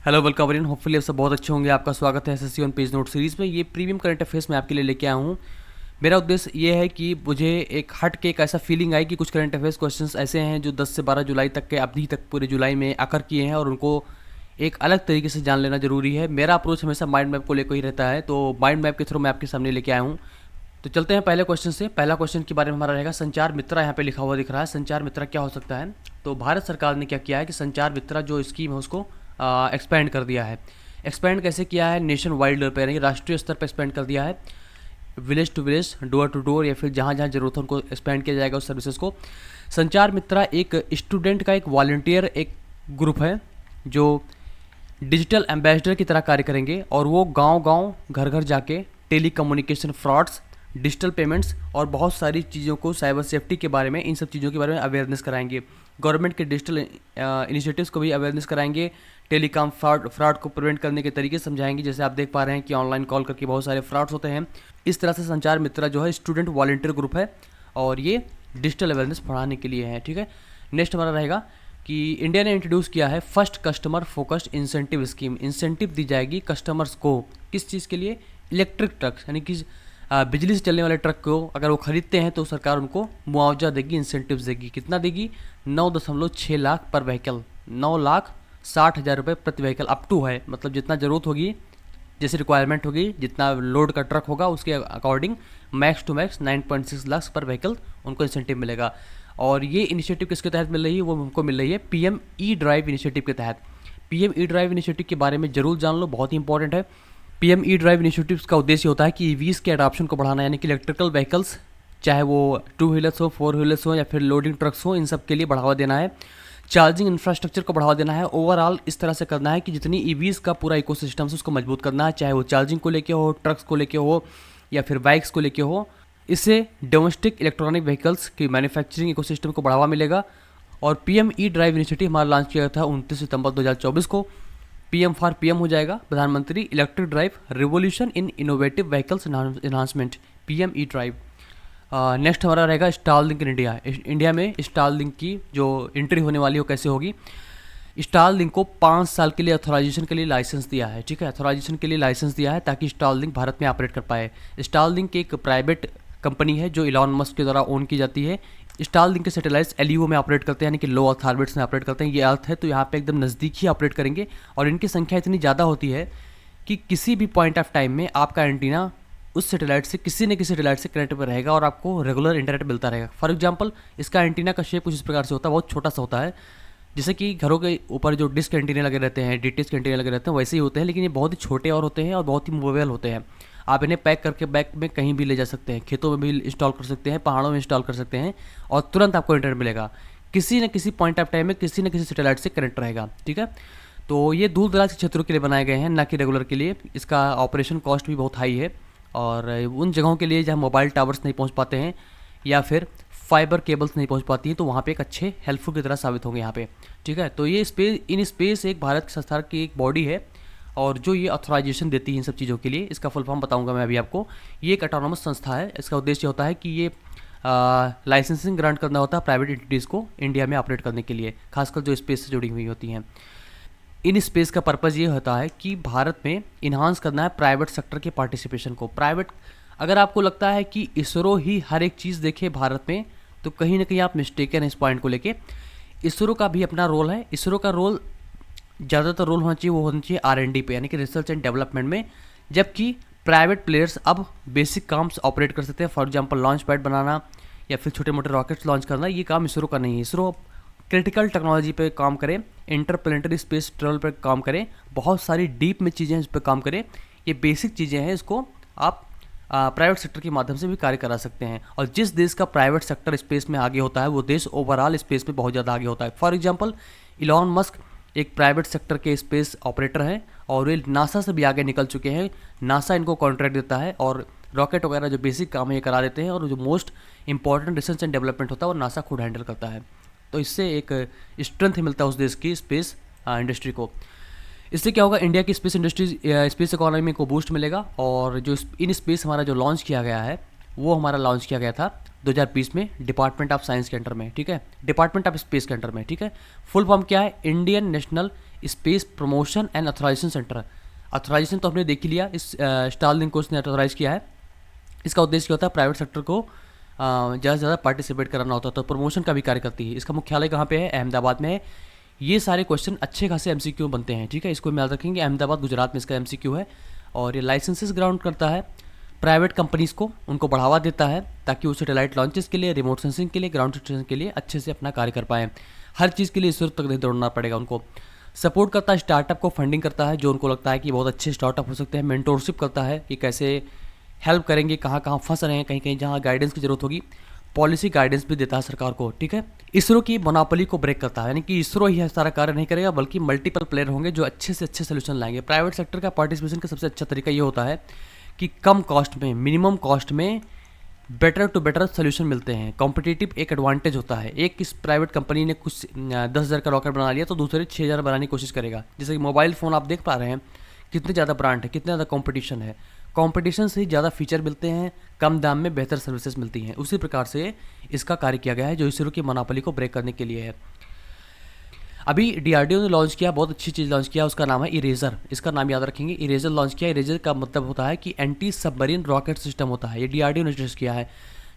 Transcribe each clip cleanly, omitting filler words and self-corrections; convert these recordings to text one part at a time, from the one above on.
Hello welcome everyone, hopefully आप सब बहुत अच्छे होंगे। आपका स्वागत है SSC on page note series में। ये प्रीमियम करंट अफेयर्स मैं आपके लिए लेके आया हूँ। मेरा उद्देश्य ये है कि मुझे एक हट के एक ऐसा फीलिंग आई कि कुछ करंट अफेयर्स क्वेश्चंस ऐसे हैं जो 10 से 12 जुलाई तक के अभी तक पूरे जुलाई में आकर किए हैं और उनको एक अलग तरीके से जान लेना जरूरी है। मेरा अप्रोच हमेशा माइंड मैप को लेकर ही रहता है, तो माइंड मैप के थ्रू मैं आपके सामने लेके आया हूँ। तो चलते हैं पहले क्वेश्चन से। पहला क्वेश्चन के बारे में हमारा रहेगा संचार मित्रा। यहाँ पे लिखा हुआ दिख रहा है, संचार मित्रा क्या हो सकता है। तो भारत सरकार ने क्या किया है कि संचार मित्रा जो स्कीम है उसको एक्सपेंड कर दिया है। एक्सपेंड कैसे किया है, नेशन वाइड लेवल पर यानी राष्ट्रीय स्तर पर एक्सपेंड कर दिया है। Village to village, door to door या फिर जहाँ जहाँ जरूरत है उनको एक्सपेंड किया जाएगा उस सर्विसेज को। संचार मित्रा एक स्टूडेंट का एक वॉलंटियर एक ग्रुप है जो डिजिटल एम्बेसडर की तरह कार्य करेंगे और वो गांव-गांव, घर-घर जाके telecommunication frauds, digital payments और बहुत सारी चीज़ों को, साइबर सेफ्टी के बारे में, इन सब चीज़ों के बारे में अवेयरनेस कराएंगे। गवर्नमेंट के डिजिटल इनिशिएटिव्स को भी अवेयरनेस कराएंगे। टेलीकॉम फ्रॉड को प्रिवेंट करने के तरीके समझाएंगे। जैसे आप देख पा रहे हैं कि ऑनलाइन कॉल करके बहुत सारे फ्रॉड्स होते हैं। इस तरह से संचार मित्रा जो है स्टूडेंट वॉलंटियर ग्रुप है और ये डिजिटल अवेयरनेस बढ़ाने के लिए है। ठीक है, नेक्स्ट हमारा रहेगा कि इंडिया ने इंट्रोड्यूस किया है first customer focused incentive scheme. Incentive दी जाएगी कस्टमर्स को, किस चीज़ के लिए? इलेक्ट्रिक ट्रक्स, यानी कि बिजली से चलने वाले ट्रक को अगर वो खरीदते हैं तो सरकार उनको मुआवजा देगी, इंसेंटिव्स देगी। कितना देगी? 9.6 लाख पर व्हीकल, 9,60,000 रुपये प्रति व्हीकल। अप टू है, मतलब जितना ज़रूरत होगी, जैसे रिक्वायरमेंट होगी, जितना लोड का ट्रक होगा उसके according max to max 9.6 lakh per vehicle उनको इंसेंटिव मिलेगा। और ये इनिशिएटिव किसके तहत मिल रही है? वो हमको मिल रही है पीएम ई ड्राइव इनिशिएटिव के तहत। पीएम ई ड्राइव इनिशिएटिव के बारे में जरूर जान लो, बहुत ही इंपॉर्टेंट है। पीएम ई ड्राइव इनिशिएटिव का उद्देश्य होता है कि ईवीज के अडॉप्शन को बढ़ाना, यानी कि इलेक्ट्रिकल व्हीकल्स, चाहे वो 2 व्हीलर्स हो, 4 व्हीलर्स हो या फिर लोडिंग ट्रक्स हो, इन सब के लिए बढ़ावा देना है। चार्जिंग इंफ्रास्ट्रक्चर को बढ़ावा देना है। ओवरऑल इस तरह से करना है कि जितनी ईवीज का पूरा इकोसिस्टम है उसको मजबूत करना है, चाहे वो चार्जिंग को लेके हो, ट्रक्स को लेके हो या फिर बाइक्स को लेके हो। इससे डोमेस्टिक इलेक्ट्रॉनिक व्हीकल्स की मैन्युफैक्चरिंग इकोसिस्टम को बढ़ावा मिलेगा। और पीएम ई ड्राइव इनिशिएटिव हमारा लॉन्च किया था 29 सितंबर 2024 को। पीएम फॉर पीएम हो जाएगा, प्रधानमंत्री electric drive revolution in innovative vehicles enhancement, PM E drive. Next हमारा रहेगा स्टारलिंक इन इंडिया। इंडिया में स्टारलिंक की जो एंट्री होने वाली हो कैसे होगी। स्टारलिंक को 5 साल के लिए अथोराइजेशन के लिए लाइसेंस दिया है। ठीक है, अथोराइजेशन के लिए लाइसेंस दिया है ताकि स्टारलिंक भारत में ऑपरेट कर पाए। स्टारलिंक एक प्राइवेट कंपनी है जो इलॉन मस्क के द्वारा ओन की जाती है। स्टारलिंक के सैटेलाइट्स एलईओ में ऑपरेट करते हैं, यानी कि लो अर्थ ऑर्बिट्स में ऑपरेट करते हैं। ये अर्थ है तो यहाँ पे एकदम नज़दीक ही ऑपरेट करेंगे और इनकी संख्या इतनी ज़्यादा होती है कि किसी भी पॉइंट ऑफ टाइम में आपका एंटीना उस सैटेलाइट से किसी न किसी सैटेलाइट से कनेक्ट पर रहेगा और आपको रेगुलर इंटरनेट मिलता रहेगा। फॉर एग्जांपल, इसका एंटीना का शेप कुछ इस प्रकार से होता है, बहुत छोटा सा होता है। जैसे कि घरों के ऊपर जो डिस्क एंटीने लगे रहते हैं, डीटीएच के एंटीने लगे रहते हैं, वैसे ही होते हैं, लेकिन ये बहुत ही छोटे और होते हैं और बहुत ही मूवेबल होते हैं। आप इन्हें पैक करके बैग में कहीं भी ले जा सकते हैं, खेतों में भी इंस्टॉल कर सकते हैं, पहाड़ों में इंस्टॉल कर सकते हैं और तुरंत आपको इंटरनेट मिलेगा। किसी न किसी पॉइंट ऑफ टाइम में किसी न किसी सैटेलाइट से कनेक्ट रहेगा। ठीक है, तो ये दूर दराज के क्षेत्रों के लिए बनाए गए हैं, ना कि रेगुलर के लिए। इसका ऑपरेशन कॉस्ट भी बहुत हाई है और उन जगहों के लिए जहाँ मोबाइल टावर्स नहीं पहुँच पाते हैं या फिर फाइबर केबल्स नहीं पहुँच पाती हैं, तो वहाँ पे एक अच्छे हेल्पफुल की तरह साबित होंगे यहाँ पे। ठीक है, तो ये स्पेस एक भारत सरकार की एक बॉडी है और जो ये ऑथराइजेशन देती है इन सब चीज़ों के लिए। इसका फुल फॉर्म बताऊंगा मैं अभी आपको। ये एक ऑटोनॉमस संस्था है। इसका उद्देश्य होता है कि ये लाइसेंसिंग ग्रांट करना होता है प्राइवेट एंटिटीज़ को इंडिया में ऑपरेट करने के लिए, खासकर जो स्पेस से जुड़ी हुई होती हैं। इन स्पेस का पर्पज़ ये होता है कि भारत में इन्हांस करना है प्राइवेट सेक्टर के पार्टिसिपेशन को। अगर आपको लगता है कि इसरो ही हर एक चीज़ देखे भारत में, तो कहीं ना कहीं आप मिस्टेकन है इस पॉइंट को लेके। इसरो का भी अपना रोल है। इसरो का रोल ज़्यादातर रोल होना चाहिए, वो होना चाहिए R&D पे, यानी कि रिसर्च एंड डेवलपमेंट में। जबकि प्राइवेट प्लेयर्स अब बेसिक काम ऑपरेट कर सकते हैं। फॉर एग्जांपल लॉन्च पैड बनाना या फिर छोटे मोटे रॉकेट्स लॉन्च करना, ये काम इसरो का नहीं है। इसरो क्रिटिकल टेक्नोलॉजी पे काम करें, इंटरप्लेनेटरी स्पेस ट्रेवल पर काम करें, बहुत सारी डीप में चीज़ें इस पर काम करें। ये बेसिक चीज़ें हैं, इसको आप प्राइवेट सेक्टर के माध्यम से भी कार्य करा सकते हैं। और जिस देश का प्राइवेट सेक्टर स्पेस में आगे होता है वो देश ओवरऑल स्पेस में बहुत ज़्यादा आगे होता है। फॉर एग्जांपल, इलॉन मस्क एक प्राइवेट सेक्टर के स्पेस ऑपरेटर हैं और ये नासा से भी आगे निकल चुके हैं। नासा इनको कॉन्ट्रैक्ट देता है और रॉकेट वगैरह जो बेसिक काम है ये करा देते हैं और जो most important research and development होता है वो नासा खुद हैंडल करता है। तो इससे एक स्ट्रेंथ मिलता है उस देश की स्पेस इंडस्ट्री को। इससे क्या होगा, इंडिया की स्पेस इंडस्ट्री, स्पेस इकोनॉमी को बूस्ट मिलेगा। और जो इन स्पेस हमारा जो लॉन्च किया गया है वो हमारा लॉन्च किया गया था 2020 में डिपार्टमेंट ऑफ साइंस के अंडर में। ठीक है, डिपार्टमेंट ऑफ स्पेस के अंडर में। ठीक है, फुल फॉर्म क्या है? Indian national space promotion and authorisation centre. Authorisation तो हमने देख ही लिया, इस स्टारलिंक को उसने अथोराइज किया है। इसका उद्देश्य क्या होता है, प्राइवेट सेक्टर को ज़्यादा से ज़्यादा पार्टिसिपेट कराना होता है, तो प्रमोशन का भी कार्य करती है। इसका मुख्यालय कहाँ पे है, अहमदाबाद में है। ये सारे क्वेश्चन अच्छे खासे एमसीक्यू बनते हैं, ठीक है, इसको याद रखेंगे। अहमदाबाद गुजरात में इसका एमसीक्यू है। और ये लाइसेंसेस ग्राउंड करता है प्राइवेट कंपनीज़ को, उनको बढ़ावा देता है ताकि वो सैटेलाइट लॉन्चेस के लिए, रिमोट सेंसिंग के लिए, ग्राउंड स्टेशन के लिए अच्छे से अपना कार्य कर पाएँ। हर चीज़ के लिए ईश्वर तक नहीं दौड़ना पड़ेगा उनको। सपोर्ट करता है स्टार्टअप को, फंडिंग करता है जो उनको लगता है कि बहुत अच्छे स्टार्टअप हो सकते हैं। मेंटोरशिप करता है कि कैसे हेल्प करेंगे, कहाँ कहाँ फंस रहे हैं, कहीं कहीं जहाँ गाइडेंस की जरूरत होगी। पॉलिसी गाइडेंस भी देता है सरकार को, ठीक है। इसरो की मोनोपोली को ब्रेक करता है, यानी कि इसरो ही सारा कार्य नहीं करेगा बल्कि मल्टीपल प्लेयर होंगे जो अच्छे से अच्छे सोल्यूशन लाएंगे। प्राइवेट सेक्टर का पार्टिसिपेशन का सबसे अच्छा तरीका ये होता है कि कम कॉस्ट में, मिनिमम कॉस्ट में बेटर टू बेटर सोल्यूशन मिलते हैं। कॉम्पिटिटिव एक एडवांटेज होता है। एक किस प्राइवेट कंपनी ने कुछ 10,000 का रॉकेट बना लिया तो दूसरे 6,000 बनाने की कोशिश करेगा। जैसे कि मोबाइल फ़ोन आप देख पा रहे हैं कितने ज़्यादा ब्रांड है, कितने ज़्यादा कंपटीशन है। कंपटीशन से ही ज़्यादा फीचर मिलते हैं, कम दाम में बेहतर सर्विसेज मिलती हैं। उसी प्रकार से इसका कार्य किया गया है जो इसरो की मोनोपोली को ब्रेक करने के लिए है। अभी डीआरडीओ ने लॉन्च किया, बहुत अच्छी चीज़ लॉन्च किया, उसका नाम है इरेजर। इसका नाम याद रखेंगे, इरेजर लॉन्च किया। इरेजर का मतलब होता है कि एंटी सबमरीन रॉकेट सिस्टम होता है। ये डीआरडीओ ने टेस्ट किया है।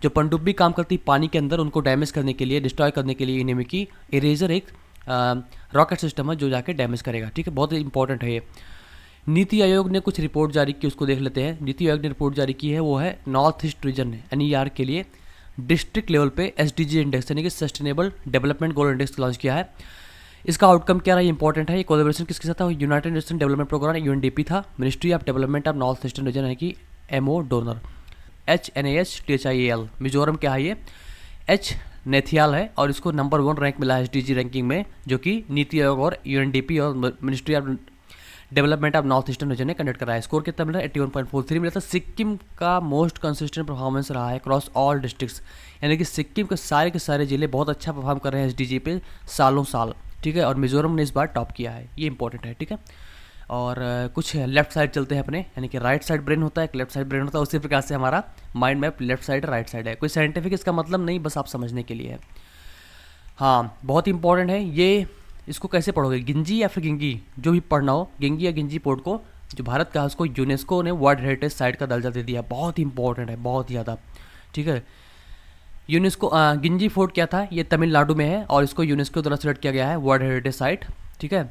जो पनडुब्बी काम करती है पानी के अंदर, उनको डैमेज करने के लिए, डिस्ट्रॉय करने के लिए इनेमी की इरेजर एक रॉकेट सिस्टम है जो जाके डैमेज करेगा, ठीक है। बहुत इंपॉर्टेंट है ये। नीति आयोग ने कुछ रिपोर्ट जारी की, उसको देख लेते हैं। नीति आयोग ने रिपोर्ट जारी की है, वो है नॉर्थ ईस्ट रीजन NER के लिए डिस्ट्रिक्ट लेवल पे SDG इंडेक्स यानी कि sustainable development goal index launch किया है। इसका आउटकम क्या रहा, इंपॉर्टेंट है। ये कोलैबोरेशन किसके साथ था, United Nation Development Programme UNDP था, Ministry of Development of North Eastern Region है कि MO डोनर, HNASTHIAL। मिजोरम क्या है, ये H नेथियाल है और इसको नंबर 1 रैंक मिला है SDG रैंकिंग में, जो कि नीति आयोग और UNDP और ministry of Development of North Eastern reason ने कंडक्ट कराया। स्कोर कितना मिला, 81.43 मिला था। सिक्किम का मोस्ट कंसिस्टेंट परफॉर्मेंस रहा है क्रॉस ऑल डिस्ट्रिक्ट्स, यानी कि सिक्किम के सारे जिले बहुत अच्छा परफॉर्म कर रहे हैं SDG पे सालों साल, ठीक है। और मिजोरम ने इस बार टॉप किया है, ये इंपॉर्टेंट है, ठीक है। और कुछ लेफ्ट साइड चलते हैं अपने, यानी कि राइट साइड ब्रेन होता है, एक लेफ्ट साइड ब्रेन होता है। उसी प्रकार से हमारा mind map left side right side है। कोई साइंटिफिक इसका मतलब नहीं, बस आप समझने के लिए है। हाँ, बहुत इंपॉर्टेंट है ये। इसको कैसे पढ़ोगे, गिंजी या फिर गिंगी, जो भी पढ़ना हो। गिंगी या गिंजी पोर्ट को, जो भारत का है, उसको यूनेस्को ने वर्ल्ड हेरिटेज साइट का दर्जा दे दिया। बहुत इंपॉर्टेंट है, बहुत ज़्यादा, ठीक है। यूनेस्को गिंजी फोर्ट क्या था, ये तमिलनाडु में है और इसको यूनेस्को द्वारा सिलेक्ट किया गया है वर्ल्ड हेरिटेज साइट, ठीक है।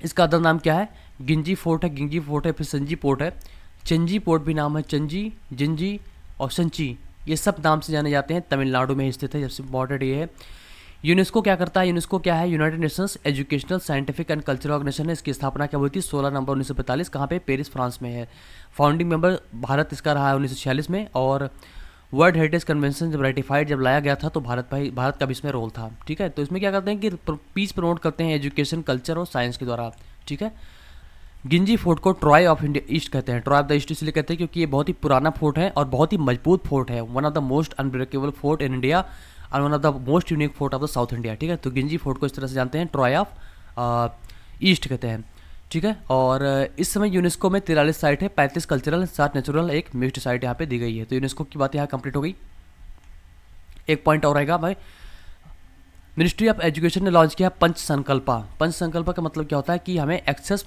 इसका अदर नाम क्या है, गिंजी फोर्ट है, गिंगी फोर्ट है, फिर संजी पोर्ट है, चंजी पोर्ट भी नाम है, चंजी, जिंजी और संची, ये सब नाम से जाने जाते हैं। तमिलनाडु में स्थित है। सबसे इंपॉर्टेंट ये है। यूनेस्को क्या करता है, यूनेस्को क्या है, united nations educational scientific and cultural organization है। इसकी स्थापना क्या हुई थी, 16 नवंबर 1945, कहाँ पे, पेरिस फ्रांस में है। फाउंडिंग मेंबर भारत इसका रहा है 1946 में। और वर्ल्ड हेरिटेज कन्वेंशन जब रेटिफाइड जब लाया गया था तो भारत का भी इसमें रोल था, ठीक है। तो इसमें क्या करते हैं कि पीस प्रमोट करते हैं एजुकेशन, कल्चर और साइंस के द्वारा, ठीक है। गिंजी फोर्ट को ट्रॉय ऑफ इंडिया ईस्ट कहते हैं। ट्रॉय ऑफ द ईस्ट इसलिए कहते हैं क्योंकि ये बहुत ही पुराना फोर्ट है और बहुत ही मजबूत फोर्ट है। One of the most unbreakable fort in India और one of the most unique fort of the South India, ठीक है। तो गिंजी फोर्ट को इस तरह से जानते हैं, ट्रॉय ऑफ ईस्ट कहते हैं, ठीक है। और इस समय यूनेस्को में 43 साइट है, 35 कल्चरल, 7 नेचुरल, एक मिक्स्ड साइट यहाँ पे दी गई है। तो यूनेस्को की बात यहाँ कंप्लीट हो गई। एक पॉइंट और रहेगा भाई, मिनिस्ट्री ऑफ एजुकेशन ने लॉन्च किया पंच संकल्पा। पंच संकल्पा का मतलब क्या होता है कि हमें access,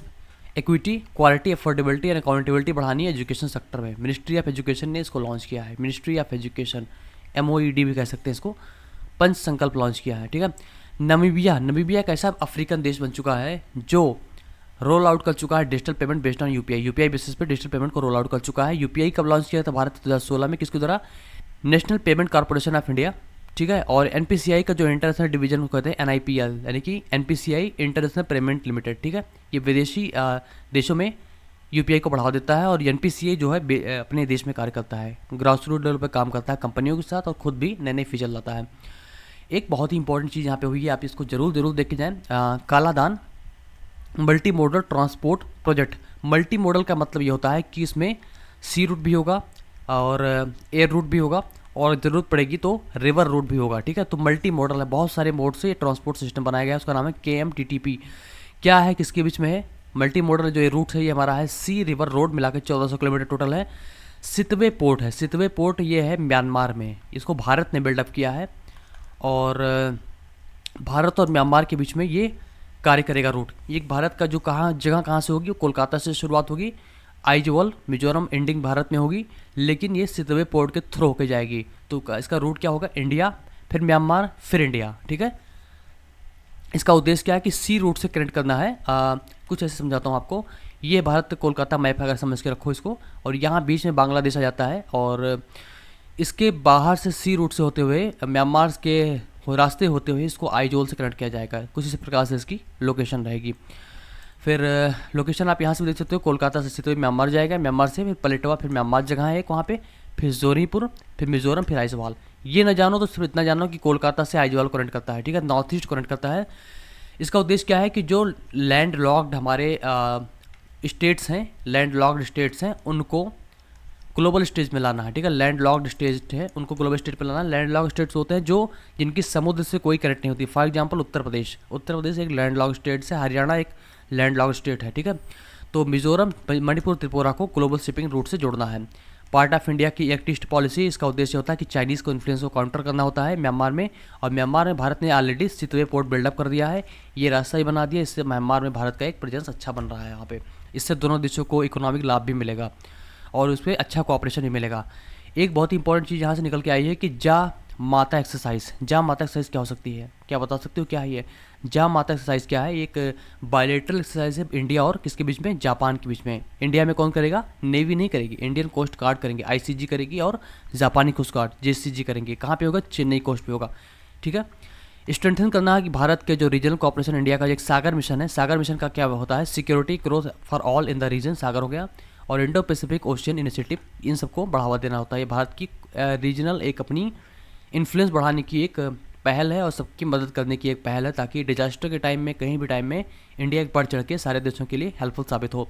equity, quality, affordability and accountability बढ़ानी है एजुकेशन सेक्टर में। मिनिस्ट्री ऑफ एजुकेशन ने इसको लॉन्च किया है। मिनिस्ट्री ऑफ एजुकेशन, MOED भी कह सकते हैं इसको। पंच संकल्प लॉन्च किया है, ठीक है। नमीबिया एक ऐसा अफ्रीकन देश बन चुका है जो रोल आउट कर चुका है digital payment based on UPI basis पे डिजिटल पेमेंट को रोल आउट कर चुका है। यूपीआई कब लॉन्च किया था भारत, 2016 में, किसके द्वारा, national payment corporation of India, ठीक है। और NPCI का जो इंटरनेशनल डिवीजन को कहते हैं NIPL, यानी कि NPCI इंटरनेशनल पेमेंट लिमिटेड, ठीक है। ये विदेशी देशों में UPI को बढ़ावा देता है और NPCI जो है अपने देश में कार्य करता है, ग्रास रूट लेवल पर काम करता है कंपनियों के साथ और खुद भी नए नए फीचर लाता है। एक बहुत ही इंपॉर्टेंट चीज़ यहाँ पे हुई है, आप इसको जरूर देख के जाएँ। Kaladan multi modal transport project. Multi modal का मतलब ये होता है कि इसमें सी रूट भी होगा और एयर रूट भी होगा और ज़रूरत पड़ेगी तो रिवर रूट भी होगा, ठीक है। तो मल्टी मॉडल है, बहुत सारे मोड से ये ट्रांसपोर्ट सिस्टम बनाया गया है। उसका नाम है KMTTP। क्या है, किसके बीच में है, मल्टी मॉडल जो ये रूट है ये हमारा है सी रिवर रोड, मिलाकर 1400 किलोमीटर टोटल है। सितवे पोर्ट है, सितवे पोर्ट ये है म्यांमार में, इसको भारत ने बिल्डअप किया है और भारत और म्यांमार के बीच में ये कार्य करेगा रूट। ये भारत का जो कहाँ से होगी, वो कोलकाता से शुरुआत होगी, आइजवाल मिजोरम एंडिंग भारत में होगी, लेकिन ये सितवे पोर्ट के थ्रू होकर जाएगी। तो इसका रूट क्या होगा, इंडिया, फिर म्यांमार, फिर इंडिया। ठीक है, इसका उद्देश्य क्या है कि सी रूट से कनेक्ट करना है। कुछ ऐसे समझाता हूँ आपको। ये भारत कोलकाता मैप अगर समझ के रखो इसको, और यहाँ बीच में बांग्लादेश आ जाता है, और इसके बाहर से सी रूट से होते हुए म्यांमार के रास्ते होते हुए इसको आइजोल से कनेक्ट किया जाएगा। कुछ इसी प्रकार से इसकी लोकेशन रहेगी। फिर लोकेशन आप यहाँ से भी देख सकते हो, कोलकाता से सीधे म्यांमार जाएगा, म्यांमार से फिर पलेटवा, फिर म्यांमार जगह है एक वहाँ पे, फिर जोरीपुर, फिर मिजोरम, फिर आइजवाल। ये ना जानो तो सिर्फ इतना जानो कि कोलकाता से आइजवाल कनेक्ट करता है। ठीक है, नॉर्थ ईस्ट कनेक्ट करता है। इसका उद्देश्य क्या है कि जो लैंड लॉक्ड हमारे स्टेट्स हैं, लैंड लॉक्ड स्टेट्स हैं, उनको ग्लोबल स्टेज में लाना है। ठीक है, लैंड लॉक्ड स्टेट है, उनको ग्लोबल स्टेज पे लाना है। लैंड लॉक्ड स्टेट्स होते हैं जो जिनकी समुद्र से कोई कनेक्ट नहीं होती। फॉर एग्जांपल उत्तर प्रदेश एक लैंड लॉक्ड स्टेट है, हरियाणा एक लैंड लॉक्ड स्टेट है। ठीक है, तो मिजोरम, मणिपुर, त्रिपुरा को ग्लोबल शिपिंग रूट से जोड़ना है। पार्ट ऑफ इंडिया की एक्ट ईस्ट पॉलिसी, इसका उद्देश्य होता है कि चाइनीज़ को इन्फ्लुएंस को काउंटर करना होता है म्यांमार में, और म्यांमार में भारत ने ऑलरेडी सितवे पोर्ट बिल्डअप कर दिया है, ये रास्ता ही बना दिया। इससे म्यांमार में भारत का एक प्रेजेंस अच्छा बन रहा है यहाँ पे। इससे दोनों देशों को इकोनॉमिक लाभ भी मिलेगा और उस पर अच्छा कोऑपरेशन भी मिलेगा। एक बहुत ही इंपॉर्टेंट चीज़ यहाँ से निकल के आई है कि जा माता एक्सरसाइज। जा माता एक्सरसाइज क्या हो सकती है, क्या बता सकते हो क्या है ये? जा माता एक्सरसाइज क्या है? एक बायलेटरल एक्सरसाइज है इंडिया और किसके बीच में, जापान के बीच में। इंडिया में कौन करेगा, नेवी नहीं करेगी, इंडियन कोस्ट गार्ड करेंगे, आईसीजी करेगी, और जापानी कोस्ट गार्ड जेसीजी करेंगे। कहाँ पे होगा, चेन्नई कोस्ट पे होगा। ठीक है, स्ट्रेंथन करना है कि भारत के जो रीजनल कोऑपरेशन इंडिया का एक सागर मिशन है, सागर मिशन का क्या होता है, security growth for all in the region, Sagar हो गया, और इंडो पैसिफिक ओशियन इनिशिएटिव, इन सबको बढ़ावा देना होता है। ये भारत की रीजनल एक अपनी इन्फ्लुएंस बढ़ाने की एक पहल है और सबकी मदद करने की एक पहल है, ताकि डिजास्टर के टाइम में, कहीं भी टाइम में इंडिया बढ़ चढ़ के सारे देशों के लिए हेल्पफुल साबित हो।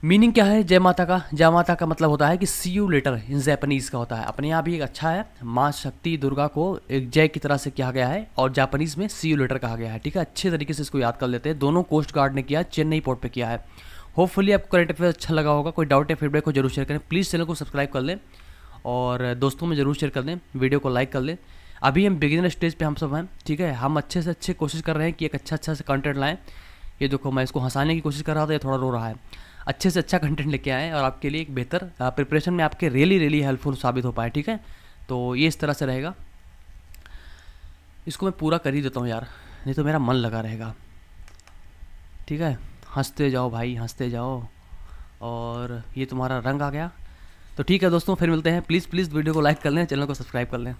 मीनिंग क्या है जय माता का? जय माता का मतलब होता है कि सी यू लेटर इन जापानीज़ का होता है। अपने यहाँ भी एक अच्छा है, माँ शक्ति दुर्गा को एक जय की तरह से किया गया है, और जापानीज़ में सी यू लेटर कहा गया है। ठीक है, अच्छे तरीके से इसको याद कर लेते हैं। दोनों कोस्ट गार्ड ने किया, चेन्नई पोर्ट पे किया है। होपफुली आपको करंट अफेयर अच्छा लगा होगा। कोई डाउट या फीडबैक को जरूर शेयर करें। प्लीज़ चैनल को सब्सक्राइब कर लें और दोस्तों में ज़रूर शेयर कर दें, वीडियो को लाइक कर लें। अभी हम बिगिनर स्टेज पे हम सब हैं। ठीक है, हम अच्छे से अच्छे कोशिश कर रहे हैं कि एक अच्छा से कंटेंट लाएं। ये देखो, मैं इसको हंसाने की कोशिश कर रहा था, ये थोड़ा रो रहा है। अच्छे से अच्छा कंटेंट लेके आएँ और आपके लिए एक बेहतर प्रिपरेशन में आपके रियली हेल्पफुल साबित हो पाए। ठीक है, तो ये इस तरह से रहेगा। इसको मैं पूरा कर ही देता हूँ यार, नहीं तो मेरा मन लगा रहेगा। ठीक है, हंसते जाओ भाई, हंसते जाओ। और ये तुम्हारा रंग आ गया। तो ठीक है दोस्तों, फिर मिलते हैं। प्लीज़ वीडियो को लाइक कर लें, चैनल को सब्सक्राइब कर लें।